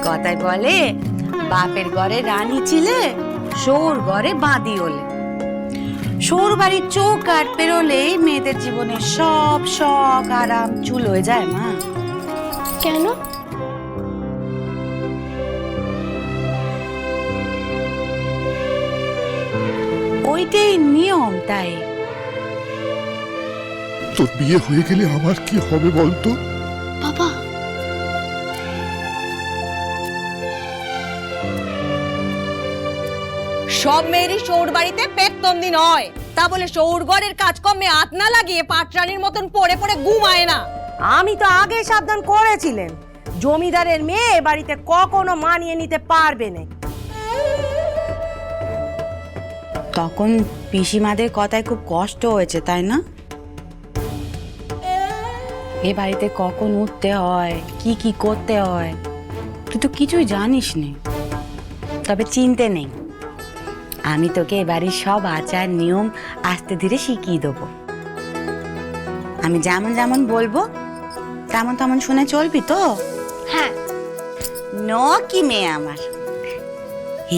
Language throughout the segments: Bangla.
কথায় বলে বাপের ঘরে রানী ছিলে, সৌর ঘরে বাঁধি হলে। সৌর বাড়ির চৌকাঠ পেরোলে মেয়েদের জীবনে সব শখ আরাম চুল হয়ে যায় মা। কেন? ওইটাই নিয়ম। তাই তোর বিয়ে হয়ে গেলে আমার কি হবে বলতো? বাবা, সব মেয়েরই সৌর বাড়িতে পেটতন্দি নয়, তা বলে সৌর ঘরের কাজকর্মে হাত না লাগিয়ে পাটরানির মতন পড়ে পড়ে ঘুমায় না। আমি তো আগে সাবধান করেছিলেন, জমিদারের মেয়ে বাড়িতে কখনো মানিয়ে নিতে পারবে না। তখন পিসিমাদের কথায় খুব কষ্ট হয়েছে, তাই না? এ বাড়িতে কখন উঠতে হয়, কি কি করতে হয়, তুই তো কিছুই জানিস নি। তবে চিনতে নেই, আমি তোকে এ বাড়ির সব আচার নিয়ম আস্তে ধীরে শিখিয়ে দেবো। আমি যেমন যেমন বলবো তেমন তেমন শুনে চলবি তো? হ্যাঁ। ন কি মেয়ে আমার,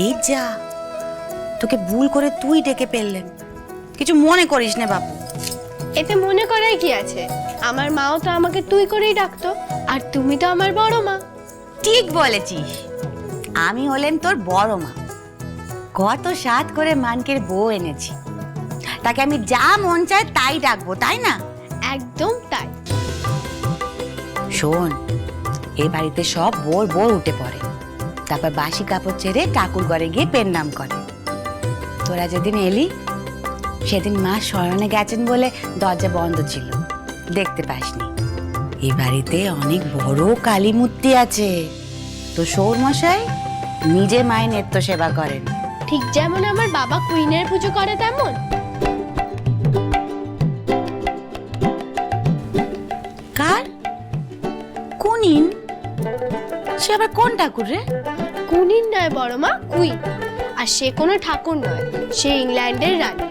এই যা তোকে ভুল করে তুই ডেকে ফেললেন, কিছু মনে করিস না বাপু। এতে মনে করার কি আছে? আমার মাও তো আমাকে তুই করেই ডাকতো, আর তুমি তো আমার বড় মা। ঠিক বলেছিস, আমি হলেন তোর বড় মা। কত সাত করে মানকের বউ এনেছি, তাকে আমি যা মন চায় তাই ডাকবো, তাই না? একদম তাই। শোন, এই বাড়িতে সব বোর বোর উঠে পড়ে, তারপর বাসি কাপড় ছেড়ে ঠাকুর ঘরে গিয়ে পেন নাম করে। তোরা যেদিন এলি সেদিন মা শয়নে গেছেন বলে দরজা বন্ধ ছিল, দেখতে পাসনি। এই বাড়িতে অনেক বড় কালী মূর্তি আছে। তো সৌর মশাই নিজে মায়ের নেত্য সেবা করেন। ঠিক যেমন আমার বাবা কুইনের পুজো করে তেমন। কার? কুনিন? সে আবার কোন ঠাকুর রে? কুইন নয় বড় মা, কুইন। আর সে কোনো ঠাকুর নয়, সে ইংল্যান্ডের রানী।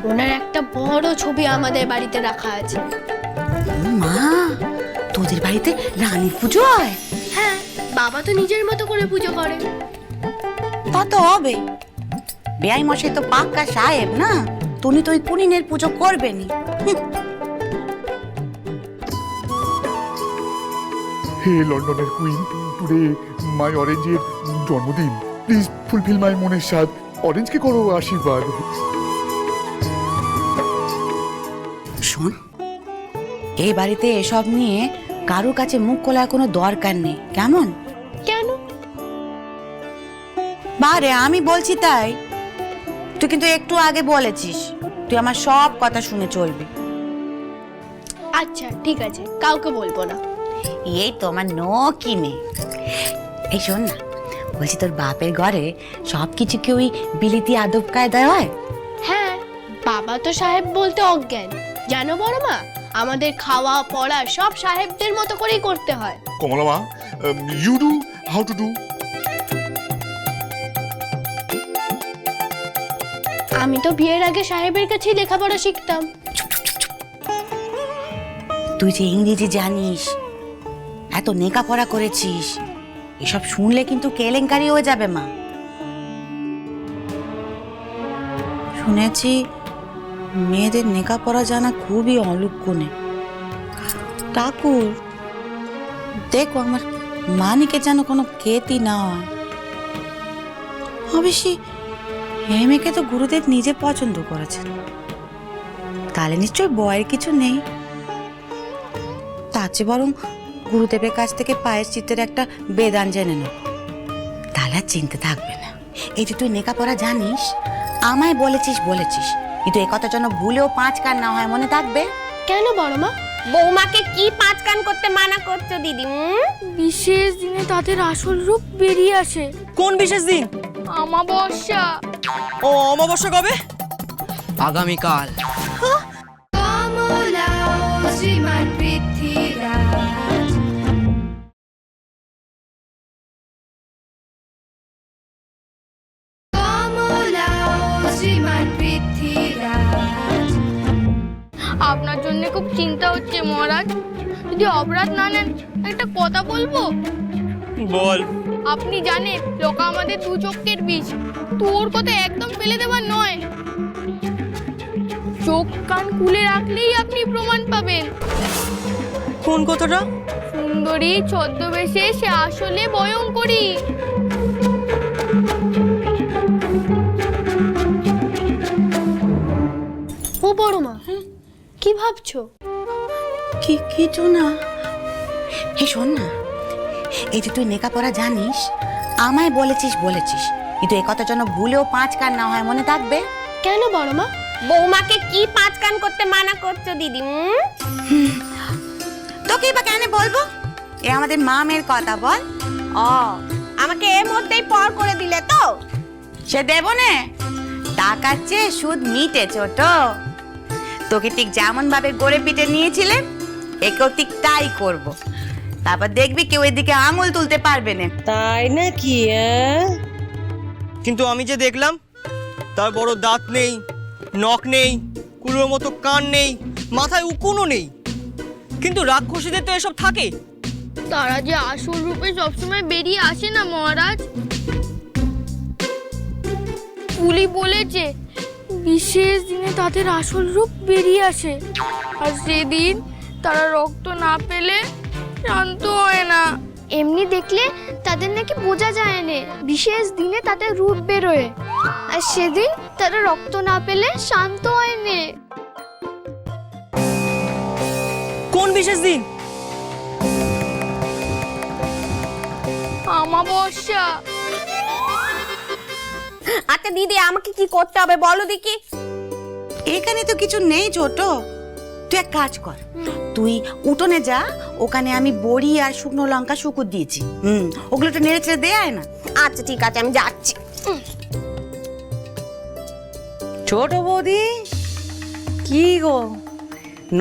ওনার একটা বড় ছবি আমাদের বাড়িতে রাখা আছে। মা, তোদের বাড়িতে রানীর পুজো হয়? হ্যাঁ, বাবা তো নিজের মতো করে পুজো করে। তা তো হবে, বেআই মশাই তো পাক্কা সাহেব না, তুমি তো ওই কুনিনের পুজো করবেনি। হে লন্ডনের কুইন, টুডে মাই অরেঞ্জের জন্মদিন। প্লিজ ফুলফিল মাই মনের স্বাদ। অরেঞ্জকে করো আশীর্বাদ। শোন, এই বাড়িতে এসব নিয়ে কারোর কাছে মুখ খোলার কোনো দরকার নেই, কেমন? কেন? বারে আমি বলছি তাই। তুই কিন্তু একটু আগে বলেছিস তুই আমার সব কথা শুনে চলবি। আচ্ছা ঠিক আছে, কাউকে বলবো না। এই তো আমার কি মেয়ে। এই শোন না, বলছি তোর বাপের ঘরে সবকিছু কি ওই বিলিতি আদব কায়দায় হয়? হ্যাঁ, বাবা তো সাহেব বলতে অজ্ঞান, জানো বড় মা? আমাদের খাওয়া পড়া সব সাহেবদের মতো করেই করতে হয়। কমলা মা, you do how to do? আমি তো বিয়ের আগে সাহেবের কাছেই লেখাপড়া শিখতাম। তুই যে ইংরেজি জানিস, এত লেখাপড়া করেছিস, এসব শুনলে কিন্তু কেলেঙ্কারি হয়ে যাবে মা। শুনেছি মেয়েদের লেখাপড়া জানা খুবই অলক্ষণে। ঠাকুর দেখো আমার মানিকে যেন কোনো কেতি না হয়। অবশ্যই হেমেকে তো গুরুদেব নিজে পছন্দ করেছেন, তাহলে নিশ্চয় বয়ের কিছু নেই। তার চেয়ে বরং গুরুদেবের কাছ থেকে পায়ের চিত্রের একটা বেদান জেনে নেব, তাহলে আর চিনতে থাকবে না। এই যে তুই লেখাপড়া জানিস, আমায় বলেছিস কিন্তু এ কথা যেন ভুলেও 5 কান না হয়, মনে থাকবে? কেন বড় মা? বৌমাকে কি 5 কান করতে মানা করছো দিদি? বিশেষ দিনে তাদের আসল রূপ বেরিয়ে আসে। কোন বিশেষ দিন? অমাবস্যা। ও অমাবস্যা কবে? আগামীকাল। আপনার জন্য খুব চিন্তা হচ্ছে মহারাজ, যদি অপরাধ না নেন একটা কথা বলবো। বল। আপনি জানেন লোক আমাদের দু চোখের বীজ, তোর কথা একদম ফেলে দেওয়ার নয়। চোখ কান খুলে রাখলেই আপনি প্রমাণ পাবেন। কোন কথাটা? সুন্দরী ছদ্মবেশে সে আসলে ভয়ঙ্করী। ও বড় মা, কি ভাবছো? কিছু না। হে শোন না, এই যে তুই লেখাপড়া জানিস, আমায় বলেছিস কিন্তু এই কথা যেন ভুলেও 5 কান না হয়, মনে থাকবে? কেন বড় মা? বৌমাকে কি 5 কান করতে মানা করছো দিদি? তোকে বা কেন বলবো? এ আমাদের মা মেয়ের কথা, বল। ও, আমাকে এর মধ্যেই পর করে দিলে তো? সে দেব না, টাকার চেয়ে সুদ মিটে ছোট। তোকে ঠিক যেমন ভাবে গড়ে পিটে নিয়েছিলেন, একেও ঠিক তাই করব। তারপর দেখবি কেউ এদিকে আঙুল তুলতে পারবে না। তাই নাকি? কিন্তু আমি যে দেখলাম, তার বড় দাঁত নেই, নখ নেই, কুলোর মতো কান নেই, মাথায় উকুনও নেই। কিন্তু রাক্ষসীদের তো এসব থাকে। তারা যে আসল রূপে সবসময় বেরিয়ে আসে না মহারাজ। কুলি বলেছে বিশেষ দিনে তাদের আসল রূপ বেরিয়ে আসে, আর সেদিন তারা রক্ত না পেলে শান্ত হয় না। এমনি দেখলে তাদের নাকি বোঝা যায় না, বিশেষ দিনে তাদের রূপ বেরোয়, আর সেদিন তারা রক্ত না পেলে শান্ত হয় না। কোন বিশেষ দিন? অমাবস্যা। আচ্ছা দিদি, আমাকে কি করতে হবে বলো দেখি? এখানে তো কিছু নেই ছোট। তুই এক কাজ কর, তুই উঠোনে যা, ওখানে আমি বড়ি আর শুকনো লঙ্কা শুকুর দিয়েছি। ওগুলো তো নেড়ে চেড়ে দেয় না। আচ্ছা ঠিক আছে, আমি যাচ্ছি। ছোট বৌদি, কি গো,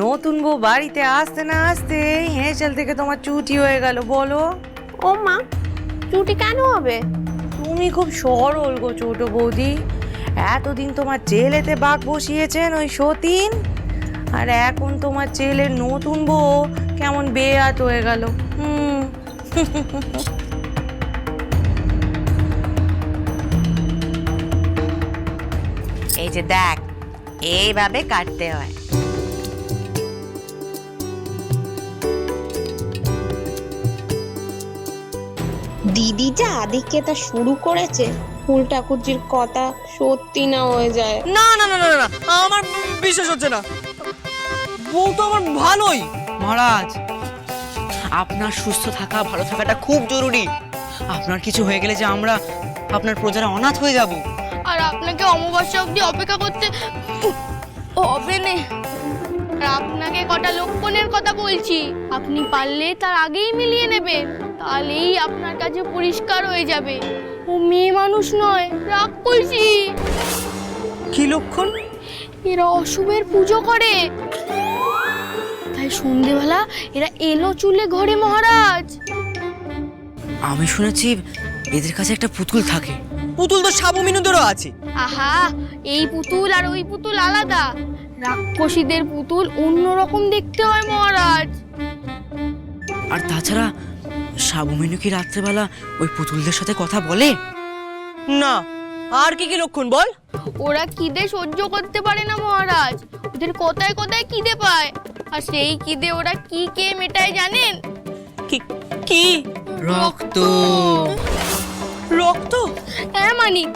নতুন বউ বাড়িতে আসতে না আসতে হেঁচেল থেকে তোমার চুটি হয়ে গেল, বলো? ও মা, চুটি কেন হবে? তুমি খুব সরল গো ছোট বৌদি। এতদিন তোমার ছেলেতে বাঘ বসিয়েছেন ওই সতীন, আর এখন তোমার ছেলের নতুন বউ কেমন বেয়াত হয়ে গেল। এই যে দেখ, এইভাবে কাটতে হয়। দিদি যা আধিক্যতা শুরু করেছে, ফুল ঠাকুরজির কথা সত্যি না হয়ে যায়। না না না না না, আমার বিশ্বাস হচ্ছে না। বউ তো আমার ভালোই। মহারাজ, আপনার সুস্থ থাকা, ভালো থাকাটা খুব জরুরি। আপনার কিছু হয়ে গেলে যে আমরা, আপনার প্রজারা অনাথ হয়ে যাব। আর আপনাকে অমাবস্যা অবধি অপেক্ষা করতে হবে না। আর আপনাকে কটা লক্ষণের কথা বলছি, আপনি পারলে তার আগেই মিলিয়ে নেবেন, তাহলেই আপনার কাছে পরিষ্কার হয়ে যাবে ও মেয়ে মানুষ নয়, রাক্ষসী। কি লক্ষণ? এরা অশুভের পুজো করে, তাই সন্ধেবেলা এরা এলো চুলে ঘরে মহারাজ। আমি শুনেছি এদের কাছে একটা পুতুল থাকে। পুতুল তো সাবু মিনুদেরও আছে। আহা, এই পুতুল আর ওই পুতুল আলাদা। রাক্ষসীদের পুতুল অন্যরকম দেখতে হয় মহারাজ। আর তাছাড়া সাবু মিনু কি রাত্রেবেলা ওই পুতুলদের সাথে কথা বলে? না, আর কি কি লক্ষণ বল? ওরা খিদে সহ্য করতে পারে না মহারাজ, ওদের কোথায় কোথায় খিদে পায়, আর সেই খিদে ওরা কি কে মেটায় জানেন? কি কি? রক্ত। রক্ত? হ্যাঁ মানিক,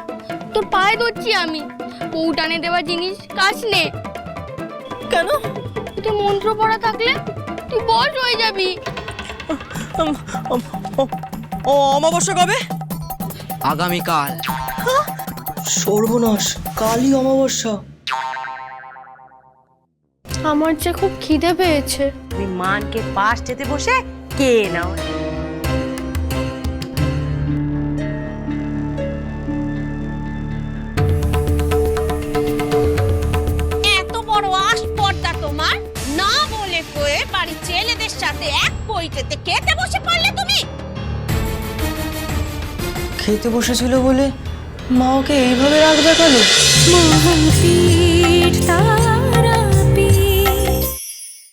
তোর পায়ে ধরছি আমি, পৌটানে দেওয়া জিনিস কাজ নে। কেন? তুই মন্ত্র পড়া থাকলে তুই বশ হয়ে যাবি। ও অমাবস্যা কবে? আগামীকাল। সর্বনাশ, কালই অমাবস্যা। আমার যে খুব খিদে পেয়েছে। তুমি মানকে পাশ যেতে বসে কে নাও। এত বড় আসপর্দা তোমার, না বলে কয়ে বাড়ির ছেলেদের সাথে এক পৈতেতে খেতে বসে পড়লে তুমি? খেতে বসেছিল বলে মা ওকে এইভাবে রাগ দেখালো?